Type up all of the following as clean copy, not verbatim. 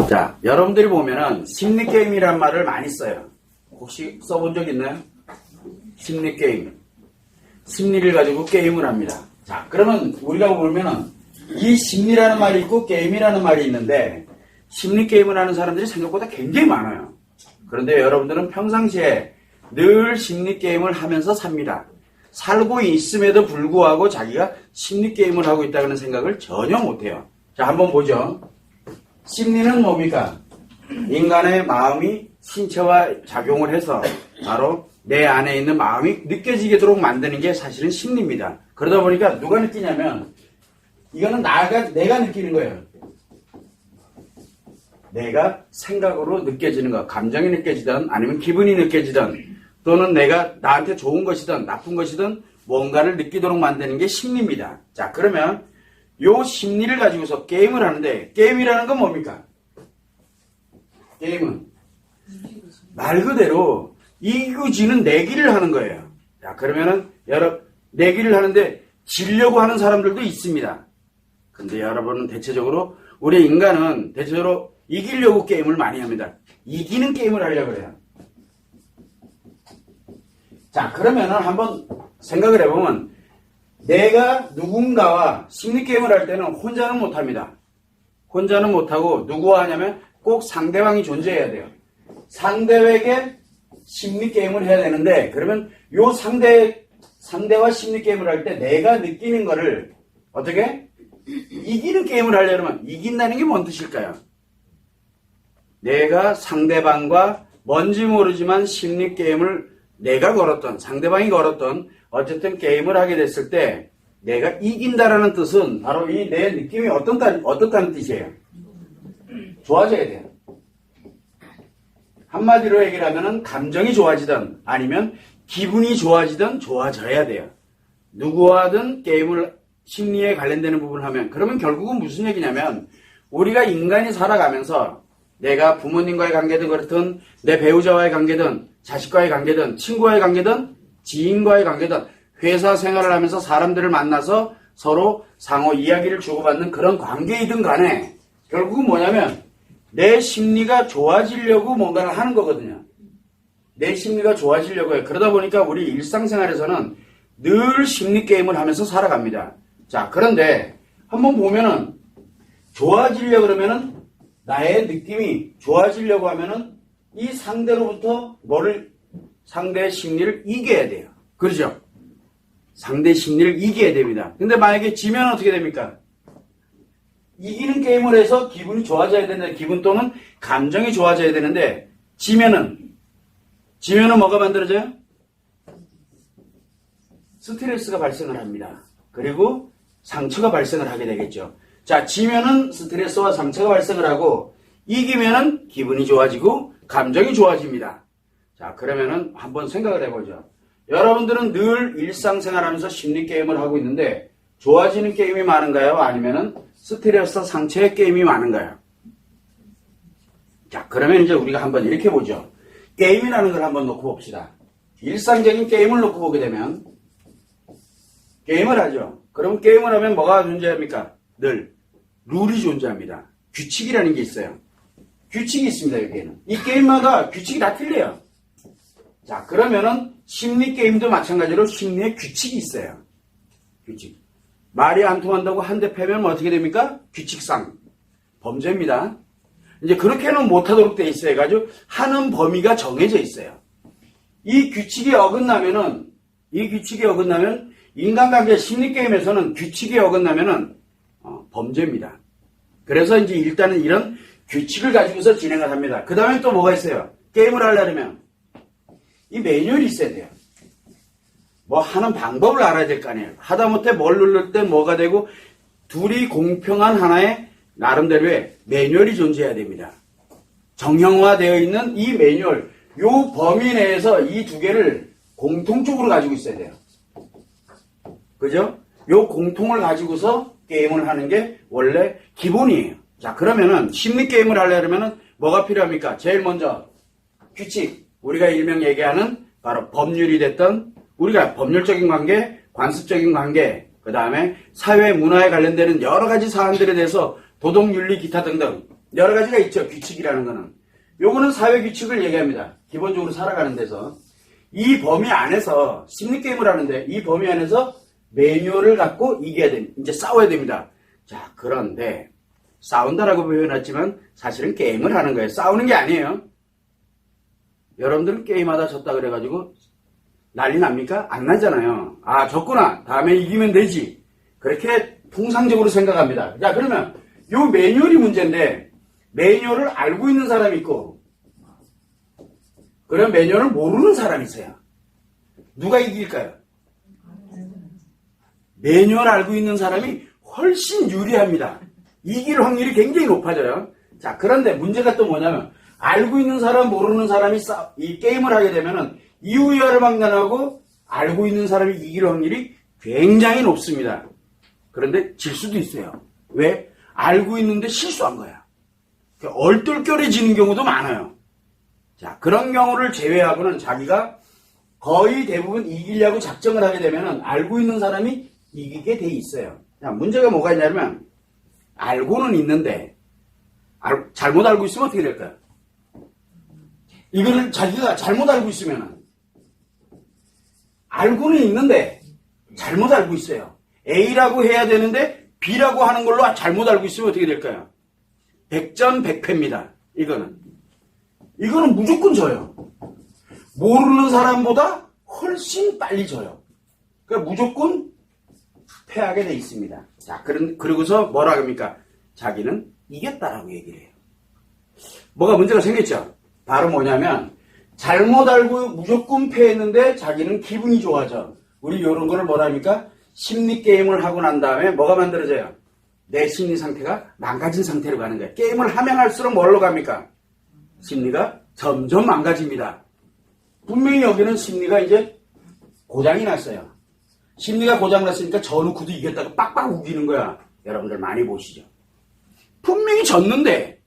자, 여러분들이 보면은 심리게임이란 말을 많이 써요. 혹시 써본 적 있나요? 심리게임. 심리를 가지고 게임을 합니다. 자, 그러면 우리가 보면은 이 심리라는 말이 있고 게임이라는 말이 있는데 심리게임을 하는 사람들이 생각보다 굉장히 많아요. 그런데 여러분들은 평상시에 늘 심리게임을 하면서 삽니다. 살고 있음에도 불구하고 자기가 심리게임을 하고 있다는 생각을 전혀 못해요. 자, 한번 보죠. 심리는 뭡니까? 인간의 마음이 신체와 작용을 해서 바로 내 안에 있는 마음이 느껴지도록 만드는 게 사실은 심리입니다. 그러다 보니까 누가 느끼냐면 이거는 내가 느끼는 거예요. 내가 생각으로 느껴지는 거, 감정이 느껴지든 아니면 기분이 느껴지든 또는 내가 나한테 좋은 것이든 나쁜 것이든 뭔가를 느끼도록 만드는 게 심리입니다. 자, 그러면 요 심리를 가지고서 게임을 하는데 게임이라는 건 뭡니까? 게임은 말 그대로 이기고 지는 내기를 하는 거예요. 자, 그러면은 내기를 하는데 지려고 하는 사람들도 있습니다. 근데 여러분은 대체적으로 우리 인간은 대체적으로 이기려고 게임을 많이 합니다. 이기는 게임을 하려고 그래요. 자, 그러면은 한번 생각을 해보면 내가 누군가와 심리게임을 할 때는 혼자는 못합니다. 혼자는 못하고 누구와 하냐면 꼭 상대방이 존재해야 돼요. 상대에게 심리게임을 해야 되는데 그러면 요 상대와 심리게임을 할 때 내가 느끼는 거를 어떻게? 이기는 게임을 하려면 이긴다는 게 뭔 뜻일까요? 내가 상대방과 뭔지 모르지만 심리게임을 내가 걸었던 상대방이 걸었던 어쨌든 게임을 하게 됐을 때 내가 이긴다라는 뜻은 바로 이 내 느낌이 어떻다는 뜻이에요. 좋아져야 돼요. 한마디로 얘기를 하면은 감정이 좋아지든 아니면 기분이 좋아지든 좋아져야 돼요. 누구와든 게임을 심리에 관련되는 부분을 하면 그러면 결국은 무슨 얘기냐면 우리가 인간이 살아가면서 내가 부모님과의 관계든 그렇든 내 배우자와의 관계든 자식과의 관계든 친구와의 관계든 지인과의 관계든 회사 생활을 하면서 사람들을 만나서 서로 상호 이야기를 주고받는 그런 관계이든 간에 결국은 뭐냐면 내 심리가 좋아지려고 뭔가를 하는 거거든요. 내 심리가 좋아지려고 해요. 그러다 보니까 우리 일상생활에서는 늘 심리게임을 하면서 살아갑니다. 자, 그런데 한번 보면은 좋아지려고 그러면은 나의 느낌이 좋아지려고 하면은 이 상대로부터 상대의 심리를 이겨야 돼요. 그렇죠? 상대의 심리를 이겨야 됩니다. 근데 만약에 지면 어떻게 됩니까? 이기는 게임을 해서 기분이 좋아져야 되는데 기분 또는 감정이 좋아져야 되는데 지면은 뭐가 만들어져요? 스트레스가 발생을 합니다. 그리고 상처가 발생을 하게 되겠죠. 자, 지면은 스트레스와 상처가 발생을 하고 이기면은 기분이 좋아지고 감정이 좋아집니다. 자, 그러면은 한번 생각을 해보죠. 여러분들은 늘 일상생활하면서 심리게임을 하고 있는데 좋아지는 게임이 많은가요? 아니면은 스트레스 상처의 게임이 많은가요? 자, 그러면 이제 우리가 한번 이렇게 보죠. 게임이라는 걸 한번 놓고 봅시다. 일상적인 게임을 놓고 보게 되면 게임을 하죠. 그럼 게임을 하면 뭐가 존재합니까? 늘 룰이 존재합니다. 규칙이라는 게 있어요. 규칙이 있습니다. 여기에는. 이 게임마다 규칙이 다 틀려요. 자, 그러면은 심리 게임도 마찬가지로 심리에 규칙이 있어요. 규칙. 말이 안 통한다고 한 대 패면 어떻게 됩니까? 규칙상 범죄입니다. 이제 그렇게는 못하도록 돼 있어요. 가지고 하는 범위가 정해져 있어요. 이 규칙이 어긋나면 인간관계 심리게임에서는 규칙이 어긋나면은 범죄입니다. 그래서 이제 일단은 이런 규칙을 가지고서 진행을 합니다. 그 다음에 또 뭐가 있어요? 게임을 하려면 이 매뉴얼이 있어야 돼요. 뭐 하는 방법을 알아야 될 거 아니에요. 하다못해 뭘 누를 때 뭐가 되고 둘이 공평한 하나의 나름대로의 매뉴얼이 존재해야 됩니다. 정형화되어 있는 이 매뉴얼, 요 범위 내에서 이 두 개를 공통적으로 가지고 있어야 돼요. 그죠? 요 공통을 가지고서 게임을 하는 게 원래 기본이에요. 자, 그러면은 심리게임을 하려면은 뭐가 필요합니까? 제일 먼저 규칙, 우리가 일명 얘기하는 바로 법률이 됐던 우리가 법률적인 관계, 관습적인 관계, 그 다음에 사회 문화에 관련되는 여러 가지 사안들에 대해서 도덕, 윤리, 기타 등등 여러 가지가 있죠. 규칙이라는 거는. 요거는 사회 규칙을 얘기합니다. 기본적으로 살아가는 데서. 이 범위 안에서 심리게임을 하는데 이 범위 안에서 매뉴얼을 갖고 이겨야 됩니다. 이제 싸워야 됩니다. 자, 그런데 싸운다라고 표현했지만 사실은 게임을 하는 거예요. 싸우는 게 아니에요. 여러분들은 게임하다 졌다 그래가지고 난리 납니까? 안 나잖아요. 아, 졌구나. 다음에 이기면 되지. 그렇게 통상적으로 생각합니다. 자, 그러면 요 매뉴얼이 문제인데 매뉴얼을 알고 있는 사람이 있고 그런 매뉴얼을 모르는 사람이 있어요. 누가 이길까요? 매뉴얼 알고 있는 사람이 훨씬 유리합니다. 이길 확률이 굉장히 높아져요. 자, 그런데 문제가 또 뭐냐면 알고 있는 사람, 모르는 사람이 이 게임을 하게 되면은 이유야를 막론하고 알고 있는 사람이 이길 확률이 굉장히 높습니다. 그런데 질 수도 있어요. 왜? 알고 있는데 실수한 거야. 얼떨결에지는 경우도 많아요. 자, 그런 경우를 제외하고는 자기가 거의 대부분 이기려고 작정을 하게 되면은 알고 있는 사람이 이기게 돼 있어요. 자, 문제가 뭐가 있냐면 알고는 있는데 잘못 알고 있으면 어떻게 될까요? 이거를 자기가 잘못 알고 있으면 알고는 있는데 잘못 알고 있어요. A라고 해야 되는데 B라고 하는 걸로 잘못 알고 있으면 어떻게 될까요? 100전 100패입니다. 이거는 무조건 져요. 모르는 사람보다 훨씬 빨리 져요. 그러니까 무조건 패하게 돼 있습니다. 자, 그러고서 뭐라 합니까? 자기는 이겼다라고 얘기를 해요. 뭐가 문제가 생겼죠? 바로 뭐냐면 잘못 알고 무조건 패했는데 자기는 기분이 좋아져. 우리 이런 거를 뭐라 합니까? 심리 게임을 하고 난 다음에 뭐가 만들어져요? 내 심리 상태가 망가진 상태로 가는 거예요. 게임을 하면 할수록 뭘로 갑니까? 심리가 점점 망가집니다. 분명히 여기는 심리가 이제 고장이 났어요. 심리가 고장났으니까 져놓고도 이겼다가 빡빡 우기는 거야. 여러분들 많이 보시죠. 분명히 졌는데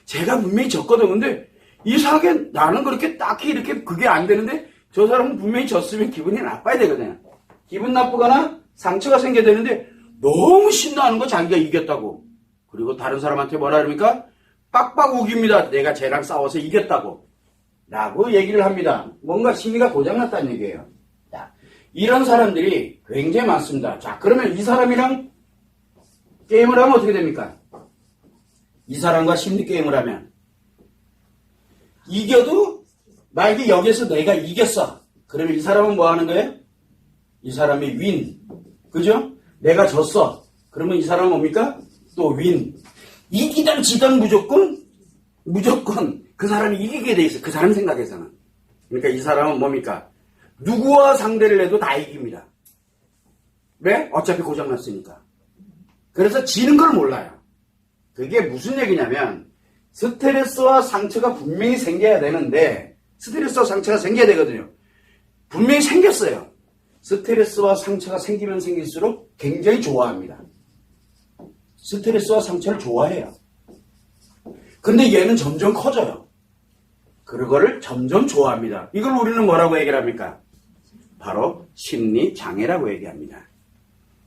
제가 분명히 졌거든. 근데 이상하게 나는 그렇게 딱히 이렇게 그게 안 되는데 저 사람은 분명히 졌으면 기분이 나빠야 되거든요. 기분 나쁘거나 상처가 생겨야 되는데 너무 신나는 거 자기가 이겼다고. 그리고 다른 사람한테 뭐라 그럽니까? 빡빡 우깁니다. 내가 쟤랑 싸워서 이겼다고. 라고 얘기를 합니다. 뭔가 심리가 고장났다는 얘기예요. 자, 이런 사람들이 굉장히 많습니다. 자, 그러면 이 사람이랑 게임을 하면 어떻게 됩니까? 이 사람과 심리 게임을 하면 이겨도 만약에 여기서 내가 이겼어. 그러면 이 사람은 뭐 하는 거예요? 이 사람이 윈. 그죠? 내가 졌어. 그러면 이 사람은 뭡니까? 또 윈. 이기든 지든 무조건 그 사람이 이기게 돼 있어. 그 사람 생각에서는. 그러니까 이 사람은 뭡니까? 누구와 상대를 해도 다 이깁니다. 왜? 어차피 고장났으니까. 그래서 지는 걸 몰라요. 그게 무슨 얘기냐면 스트레스와 상처가 분명히 생겨야 되는데 스트레스와 상처가 생겨야 되거든요. 분명히 생겼어요. 스트레스와 상처가 생기면 생길수록 굉장히 좋아합니다. 스트레스와 상처를 좋아해요. 근데 얘는 점점 커져요. 그거를 점점 좋아합니다. 이걸 우리는 뭐라고 얘기를 합니까? 바로 심리장애라고 얘기합니다.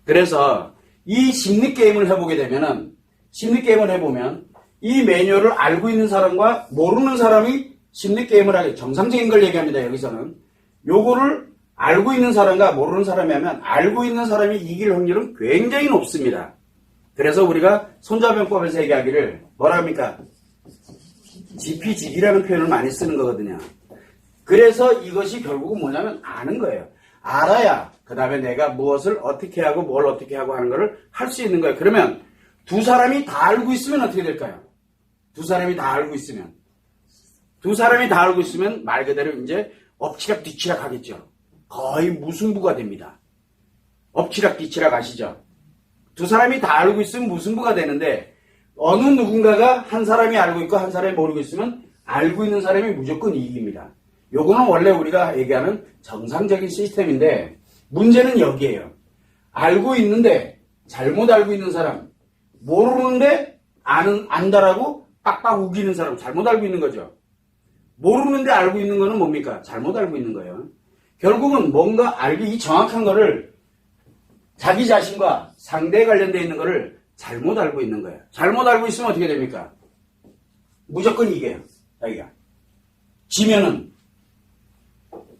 그래서 이 심리게임을 해보면 이 매뉴얼을 알고 있는 사람과 모르는 사람이 심리게임을 하게 정상적인 걸 얘기합니다. 여기서는 요거를 알고 있는 사람과 모르는 사람이 하면 알고 있는 사람이 이길 확률은 굉장히 높습니다. 그래서 우리가 손자병법에서 얘기하기를 뭐라 합니까? 지피지기라는 표현을 많이 쓰는 거거든요. 그래서 이것이 결국은 뭐냐면 아는 거예요. 알아야 그 다음에 내가 무엇을 어떻게 하고 뭘 어떻게 하고 하는 거를 할 수 있는 거예요. 그러면 두 사람이 다 알고 있으면 어떻게 될까요? 두 사람이 다 알고 있으면 말 그대로 이제 엎치락 뒤치락 하겠죠. 거의 무승부가 됩니다. 엎치락 뒤치락 아시죠? 두 사람이 다 알고 있으면 무승부가 되는데 어느 누군가가 한 사람이 알고 있고 한 사람이 모르고 있으면 알고 있는 사람이 무조건 이깁니다. 요거는 원래 우리가 얘기하는 정상적인 시스템인데 문제는 여기에요. 알고 있는데 잘못 알고 있는 사람, 모르는데 안다라고 빡빡 우기는 사람, 잘못 알고 있는 거죠. 모르는데 알고 있는 거는 뭡니까? 잘못 알고 있는 거예요. 결국은 뭔가 이 정확한 거를 자기 자신과 상대에 관련되어 있는 거를 잘못 알고 있는 거예요. 잘못 알고 있으면 어떻게 됩니까? 무조건 이겨요. 자기가. 지면은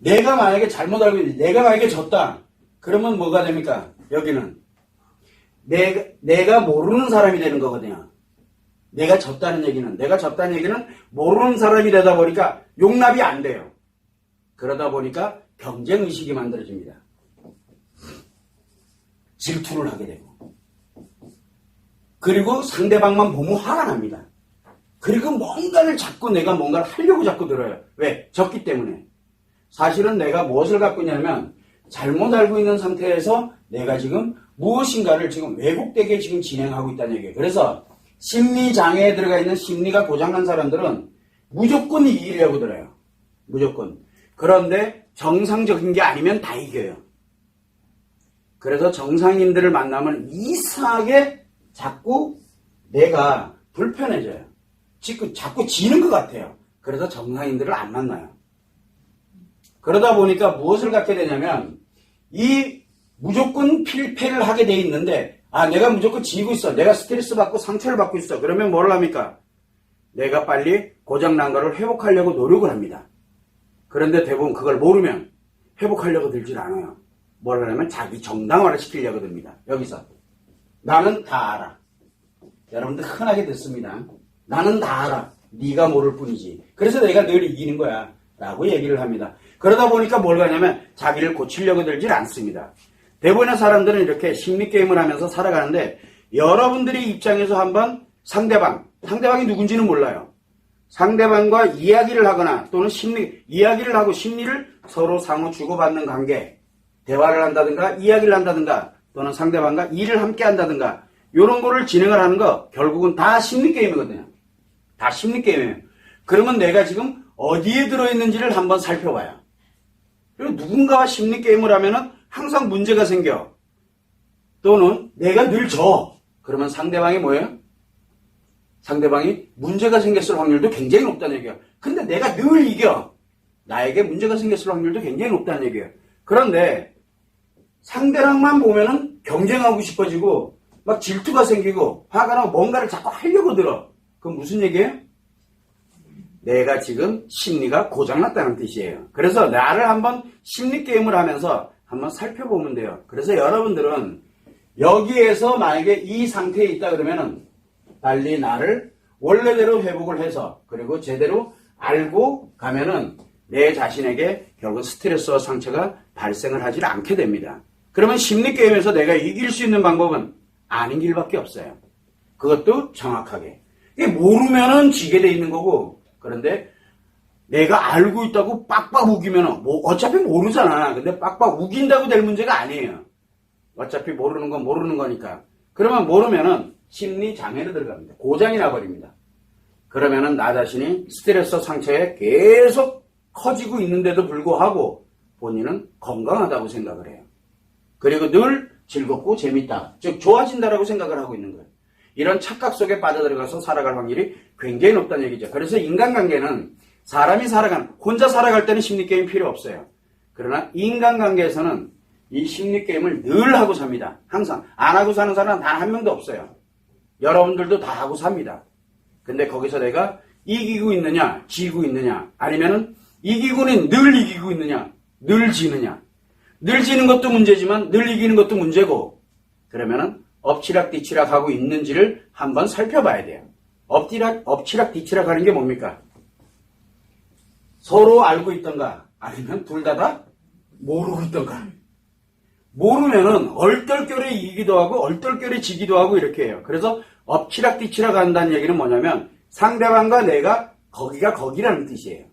내가 만약에 잘못 알고 있는데 내가 만약에 졌다. 그러면 뭐가 됩니까? 여기는 내가 모르는 사람이 되는 거거든요. 내가 졌다는 얘기는 모르는 사람이 되다 보니까 용납이 안 돼요. 그러다 보니까 경쟁의식이 만들어집니다. 질투를 하게 되고 그리고 상대방만 보면 화가 납니다. 그리고 뭔가를 자꾸 내가 뭔가를 하려고 자꾸 들어요. 왜? 졌기 때문에. 사실은 내가 무엇을 갖고 있냐면 잘못 알고 있는 상태에서 내가 지금 무엇인가를 지금 왜곡되게 지금 진행하고 있다는 얘기예요. 그래서 심리장애에 들어가 있는 심리가 고장난 사람들은 무조건 이기려고 들어요. 무조건. 그런데 정상적인 게 아니면 다 이겨요. 그래서 정상인들을 만나면 이상하게 자꾸 내가 불편해져요. 자꾸 지는 것 같아요. 그래서 정상인들을 안 만나요. 그러다 보니까 무엇을 갖게 되냐면 이 무조건 필패를 하게 돼 있는데 내가 무조건 지고 있어. 내가 스트레스 받고 상처를 받고 있어. 그러면 뭘 합니까? 내가 빨리 고장난 거를 회복하려고 노력을 합니다. 그런데 대부분 그걸 모르면 회복하려고 들질 않아요. 뭘 하냐면 자기 정당화를 시키려고 듭니다. 여기서 나는 다 알아. 여러분들 흔하게 듣습니다. 나는 다 알아. 네가 모를 뿐이지. 그래서 내가 늘 이기는 거야. 라고 얘기를 합니다. 그러다 보니까 뭘 하냐면 자기를 고치려고 들질 않습니다. 대부분의 사람들은 이렇게 심리게임을 하면서 살아가는데 여러분들이 입장에서 한번 상대방이 누군지는 몰라요. 상대방과 이야기를 하거나 또는 이야기를 하고 심리를 서로 상호 주고받는 관계, 대화를 한다든가 이야기를 한다든가 또는 상대방과 일을 함께 한다든가 이런 거를 진행을 하는 거 결국은 다 심리게임이거든요. 다 심리게임이에요. 그러면 내가 지금 어디에 들어있는지를 한번 살펴봐요. 그리고 누군가와 심리게임을 하면은 항상 문제가 생겨. 또는 내가 늘 져. 그러면 상대방이 뭐예요? 상대방이 문제가 생겼을 확률도 굉장히 높다는 얘기예요. 근데 내가 늘 이겨. 나에게 문제가 생겼을 확률도 굉장히 높다는 얘기예요. 그런데 상대랑만 보면은 경쟁하고 싶어지고 막 질투가 생기고 화가 나고 뭔가를 자꾸 하려고 들어. 그건 무슨 얘기예요? 내가 지금 심리가 고장났다는 뜻이에요. 그래서 나를 한번 심리게임을 하면서 한번 살펴보면 돼요. 그래서 여러분들은 여기에서 만약에 이 상태에 있다 그러면은 빨리 나를 원래대로 회복을 해서 그리고 제대로 알고 가면은 내 자신에게 결국 스트레스와 상처가 발생을 하지 않게 됩니다. 그러면 심리게임에서 내가 이길 수 있는 방법은 아는 길밖에 없어요. 그것도 정확하게. 이게 모르면은 지게 돼 있는 거고 그런데 내가 알고 있다고 빡빡 우기면은 어차피 모르잖아. 근데 빡빡 우긴다고 될 문제가 아니에요. 어차피 모르는 건 모르는 거니까. 그러면 모르면은 심리 장애로 들어갑니다. 고장이 나버립니다. 그러면은 나 자신이 스트레스 상처에 계속 커지고 있는데도 불구하고 본인은 건강하다고 생각을 해요. 그리고 늘 즐겁고 재밌다. 즉 좋아진다라고 생각을 하고 있는 거예요. 이런 착각 속에 빠져들어가서 살아갈 확률이 굉장히 높다는 얘기죠. 그래서 인간관계는 사람이 혼자 살아갈 때는 심리게임 필요 없어요. 그러나 인간관계에서는 이 심리게임을 늘 하고 삽니다. 항상. 안 하고 사는 사람은 단 한 명도 없어요. 여러분들도 다 하고 삽니다. 근데 거기서 내가 이기고 있느냐, 지고 있느냐, 아니면은 이기고는 늘 이기고 있느냐, 늘 지느냐. 늘 지는 것도 문제지만 늘 이기는 것도 문제고, 그러면은 엎치락뒤치락 하고 있는지를 한번 살펴봐야 돼요. 엎치락뒤치락 하는 게 뭡니까? 서로 알고 있던가, 아니면 둘 다 모르고 있던가. 모르면은 얼떨결에 이기도 하고 얼떨결에 지기도 하고 이렇게 해요. 그래서 엎치락뒤치락 한다는 얘기는 뭐냐면 상대방과 내가 거기가 거기라는 뜻이에요.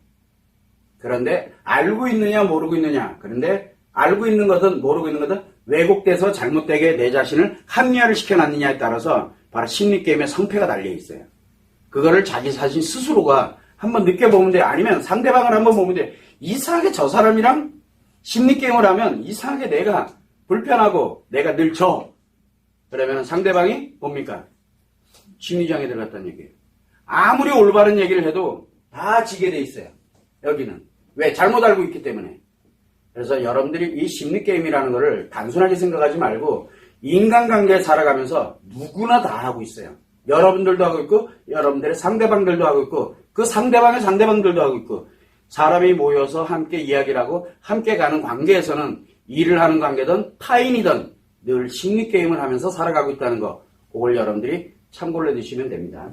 그런데 알고 있느냐 모르고 있느냐. 그런데 알고 있는 것은 모르고 있는 것은 왜곡돼서 잘못되게 내 자신을 합리화를 시켜놨느냐에 따라서 바로 심리게임의 성패가 달려있어요. 그거를 자기 자신 스스로가 한번 느껴보면 돼요. 아니면 상대방을 한번 보면 돼요. 이상하게 저 사람이랑 심리게임을 하면 이상하게 내가 불편하고 내가 늘 져. 그러면 상대방이 뭡니까? 심리장애 들어갔다는 얘기예요. 아무리 올바른 얘기를 해도 다 지게 돼 있어요. 여기는. 왜? 잘못 알고 있기 때문에. 그래서 여러분들이 이 심리게임이라는 거를 단순하게 생각하지 말고 인간관계에 살아가면서 누구나 다 하고 있어요. 여러분들도 하고 있고 여러분들의 상대방들도 하고 있고 그 상대방의 상대방들도 하고 있고 사람이 모여서 함께 이야기를 하고 함께 가는 관계에서는 일을 하는 관계든 타인이든 늘 심리게임을 하면서 살아가고 있다는 거 그걸 여러분들이 참고를 해두시면 됩니다.